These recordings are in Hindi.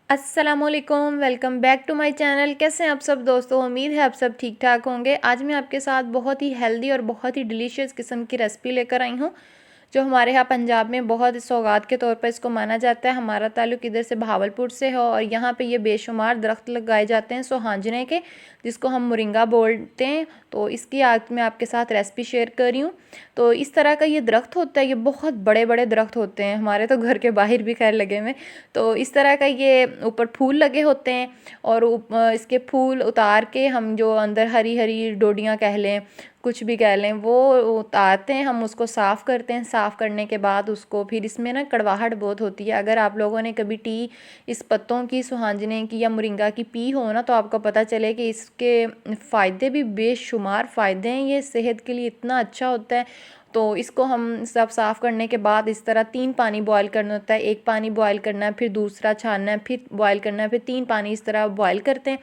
अस्सलामुअलैकुम, welcome back to my channel. कैसे हैं आप सब दोस्तों? उम्मीद है आप सब ठीक ठाक होंगे। आज मैं आपके साथ बहुत ही हेल्दी और बहुत ही डिलीशियस किस्म की रेसिपी लेकर आई हूँ, जो हमारे यहाँ पंजाब में बहुत सौगात के तौर पर इसको माना जाता है। हमारा ताल्लुक इधर से बहावलपुर से है और यहाँ पे ये बेशुमार दरख्त लगाए जाते हैं सोहांजने के, जिसको हम मोरिंगा बोलते हैं। तो इसकी आज मैं आपके साथ रेसिपी शेयर कर रही हूँ। तो इस तरह का ये दरख्त होता है, ये बहुत बड़े बड़े दरख्त होते हैं, हमारे तो घर के बाहर भी खैर लगे हुए। तो इस तरह का ये ऊपर फूल लगे होते हैं और इसके फूल उतार के हम जो अंदर हरी हरी डोडियाँ कह लें, कुछ भी कह लें, वो उतारते हैं। हम उसको साफ़ करते हैं। साफ़ करने के बाद उसको फिर इसमें ना कड़वाहट बहुत होती है। अगर आप लोगों ने कभी टी इस पत्तों की, सुहांजने की या मोरिंगा की पी हो ना, तो आपको पता चले कि इसके फ़ायदे भी बेशुमार फ़ायदे हैं। ये सेहत के लिए इतना अच्छा होता है। तो इसको हम सब साफ़ करने के बाद इस तरह 3 पानी बॉयल करना होता है। एक पानी बॉयल करना है, फिर दूसरा छानना है, फिर बॉयल करना है, फिर 3 पानी इस तरह बॉयल करते हैं।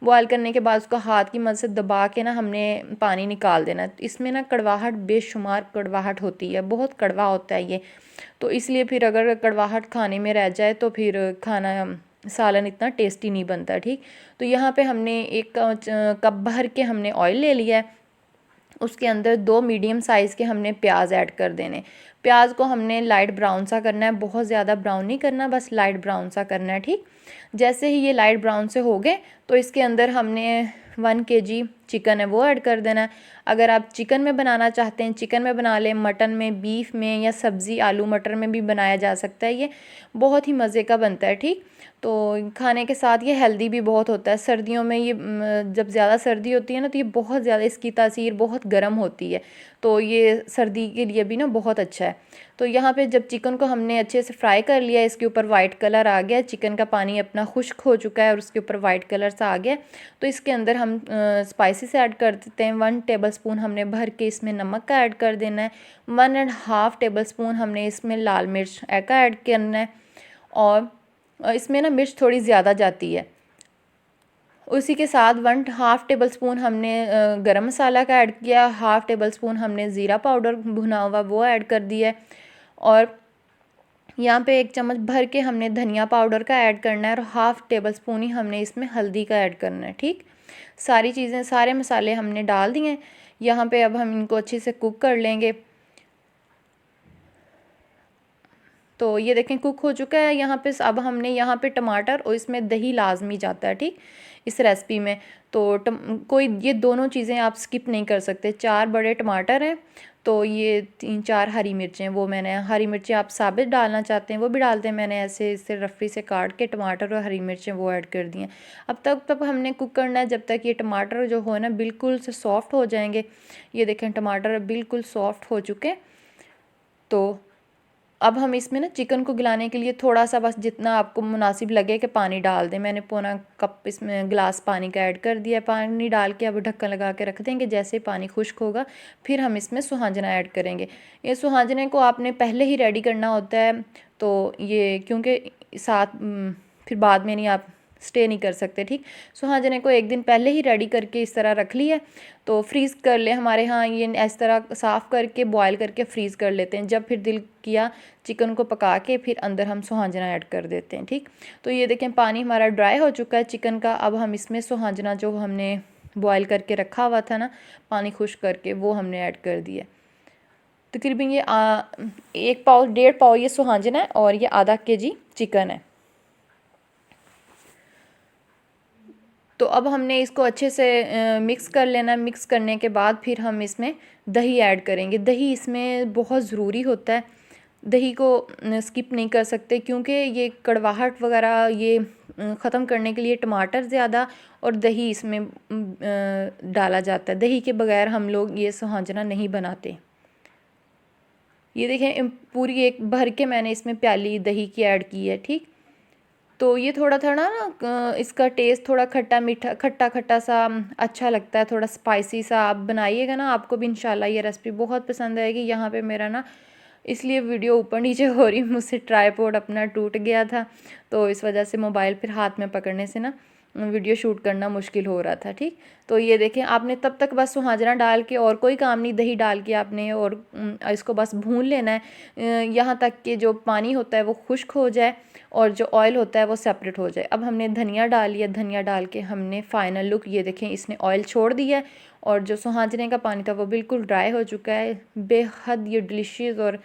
बॉयल करने के बाद उसको हाथ की मदद से दबा के ना हमने पानी निकाल देना है। तो इसमें ना कड़वाहट, बेशुमार कड़वाहट होती है, बहुत कड़वा होता है ये। तो इसलिए फिर अगर कड़वाहट खाने में रह जाए तो फिर खाना सालन इतना टेस्टी नहीं बनता। ठीक, तो यहाँ पे हमने एक कप भर के हमने ऑयल ले लिया है। उसके अंदर 2 मीडियम साइज़ के हमने प्याज ऐड कर देने। प्याज को हमने लाइट ब्राउन सा करना है, बहुत ज़्यादा ब्राउन नहीं करना, बस लाइट ब्राउन सा करना है। ठीक, जैसे ही ये लाइट ब्राउन से हो गए तो इसके अंदर हमने 1 kg चिकन है वो ऐड कर देना है। अगर आप चिकन में बनाना चाहते हैं चिकन में बना लें, मटन में, बीफ में या सब्ज़ी आलू मटर में भी बनाया जा सकता है। ये बहुत ही मज़े का बनता है। ठीक, तो खाने के साथ ये हेल्दी भी बहुत होता है। सर्दियों में ये जब ज़्यादा सर्दी होती है ना, तो ये बहुत ज़्यादा, इसकी तासीर बहुत गर्म होती है, तो ये सर्दी के लिए भी ना बहुत अच्छा है। तो यहाँ पे जब चिकन को हमने अच्छे से फ्राई कर लिया, इसके ऊपर वाइट कलर आ गया, चिकन का पानी अपना खुश्क हो चुका है और उसके ऊपर वाइट कलर सा आ गया, तो इसके अंदर हम स्पाइसेस ऐड कर देते हैं। 1 टेबलस्पून हमने भर के इसमें नमक का ऐड कर देना है। 1.5 टेबलस्पून हमने इसमें लाल मिर्च का ऐड करना है और इसमें ना मिर्च थोड़ी ज़्यादा जाती है। उसी के साथ 1.5 टेबलस्पून हमने गरम मसाला का ऐड किया। 1/2 टेबलस्पून हमने ज़ीरा पाउडर भुना हुआ वो ऐड कर दिया है और यहाँ पे 1 चम्मच भर के हमने धनिया पाउडर का ऐड करना है और 1/2 टेबलस्पून ही हमने इसमें हल्दी का ऐड करना है। ठीक, सारी चीज़ें, सारे मसाले हमने डाल दिए हैं। यहाँ पे अब हम इनको अच्छे से कुक कर लेंगे। तो ये देखें कुक हो चुका है। यहाँ पे अब हमने यहाँ पे टमाटर और इसमें दही लाजमी जाता है। ठीक, इस रेसिपी में तो कोई ये दोनों चीज़ें आप स्किप नहीं कर सकते। 4 बड़े टमाटर हैं, तो ये 3-4 हरी मिर्चें, वो मैंने हरी मिर्चें आप साबित डालना चाहते हैं वो भी डालते हैं। मैंने ऐसे इससे रफ़ी से काट के टमाटर और हरी मिर्चें वो ऐड कर दी हैं। अब तक हमने कुक करना है जब तक ये टमाटर जो हो ना बिल्कुल से सॉफ्ट हो जाएंगे। ये देखें टमाटर बिल्कुल सॉफ्ट हो चुके। तो अब हम इसमें ना चिकन को गलाने के लिए थोड़ा सा, बस जितना आपको मुनासिब लगे कि पानी डाल दें। मैंने पौना कप इसमें गिलास पानी का ऐड कर दिया। पानी डाल के अब ढक्कन लगा के रख देंगे। जैसे पानी खुश्क होगा फिर हम इसमें सुहांजना ऐड करेंगे। ये सुहांजने को आपने पहले ही रेडी करना होता है, तो ये क्योंकि साथ फिर बाद में नहीं आप स्टे नहीं कर सकते। ठीक, सुहांजने को 1 दिन पहले ही रेडी करके इस तरह रख लिया, तो फ्रीज़ कर ले। हमारे यहाँ ये इस तरह साफ़ करके बॉयल करके फ्रीज़ कर लेते हैं। जब फिर दिल किया चिकन को पका के फिर अंदर हम सुहांजना ऐड कर देते हैं। ठीक, तो ये देखें पानी हमारा ड्राई हो चुका है चिकन का। अब हम इसमें सुहांजना जो हमने बॉयल करके रखा हुआ था ना, पानी खुश्क करके, वो हमने ऐड कर दिया। तकरीबन ये 1 पाव 1.5 पाव ये सुहांजना है और ये आधा kg चिकन है। तो अब हमने इसको अच्छे से मिक्स कर लेना। मिक्स करने के बाद फिर हम इसमें दही ऐड करेंगे। दही इसमें बहुत ज़रूरी होता है, दही को स्किप नहीं कर सकते, क्योंकि ये कड़वाहट वगैरह ये ख़त्म करने के लिए टमाटर ज़्यादा और दही इसमें डाला जाता है। दही के बगैर हम लोग ये सुहांजना नहीं बनाते। ये देखें पूरी 1 भर के मैंने इसमें प्याली दही की ऐड की है। ठीक, तो ये थोड़ा थोड़ा ना इसका टेस्ट थोड़ा खट्टा मीठा, खट्टा खट्टा सा अच्छा लगता है, थोड़ा स्पाइसी सा। आप बनाइएगा ना, आपको भी इंशाल्लाह ये रेसिपी बहुत पसंद आएगी। यहाँ पे मेरा ना इसलिए वीडियो ऊपर नीचे हो रही, मुझसे ट्राईपॉड अपना टूट गया था, तो इस वजह से मोबाइल फिर हाथ में पकड़ने से ना वीडियो शूट करना मुश्किल हो रहा था। ठीक, तो ये देखें आपने तब तक बस सुहांजना डाल के और कोई काम नहीं, दही डाल के आपने और इसको बस भून लेना है यहाँ तक कि जो पानी होता है वो खुश्क हो जाए और जो ऑयल होता है वो सेपरेट हो जाए। अब हमने धनिया डाल लिया, धनिया डाल के हमने फ़ाइनल लुक ये देखें इसने ऑयल छोड़ दिया है और जो सुहाजने का पानी था वो बिल्कुल ड्राई हो चुका है। बेहद ये डिलीशियस और